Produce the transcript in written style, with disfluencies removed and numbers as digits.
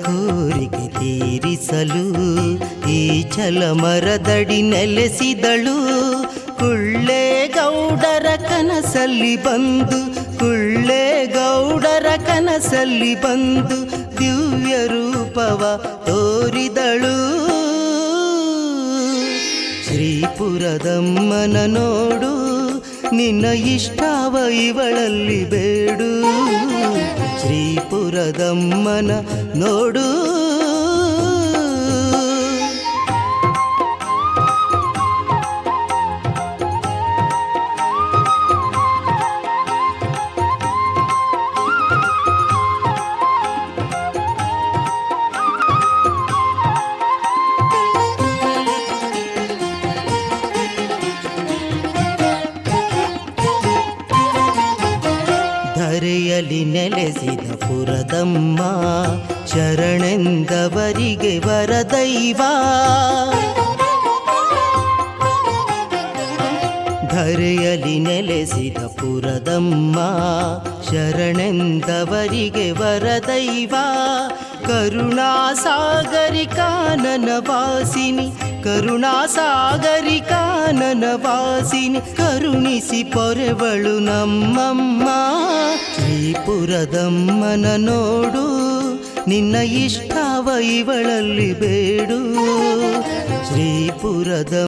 ಕೋರಿಕೆ ತೀರಿಸಲು ಈ ಛಲಮರದಡಿ ನೆಲೆಸಿದಳು. ಕುಳ್ಳೇಗೌಡರ ಕನಸಲ್ಲಿ ಬಂದು, ಕುಳ್ಳೇಗೌಡರ ಕನಸಲ್ಲಿ ಬಂದು ದಿವ್ಯ ರೂಪವ ತೋರಿದಳು. ಶ್ರೀಪುರದಮ್ಮನ ನೋಡು, ನಿನ್ನ ಇಷ್ಟವ ಇವಳಲ್ಲಿ ಬೇಡು. ಶ್ರೀಪುರದಮ್ಮನ ನೋಡು. ಧರೆಯಲ್ಲಿ ನೆಲೆಸಿದ ಪುರದಮ್ಮ, ಶರಣೆಂದವರಿಗೆ ವರದೈವ. ಧರೆಯಲ್ಲಿ ನೆಲೆಸಿದ ಪುರದಮ್ಮ, ಶರಣೆಂದವರಿಗೆ ವರದೈವ. ಕರುಣಾಸಾಗರಿ ಕಾನನ ವಾಸಿನಿ, ಕರುಣಾಸಾಗರಿ ಕಾನನ ವಾಸಿನಿ, ಕರುಣಿಸಿ ಪೊರೆವಳು ನಮ್ಮಮ್ಮ. ಶ್ರೀಪುರದಮ್ಮನ ನೋಡು, ನಿನ್ನ ಇಷ್ಟವ ಇವಳಲ್ಲಿ ಬೇಡು. ಶ್ರೀಪುರದ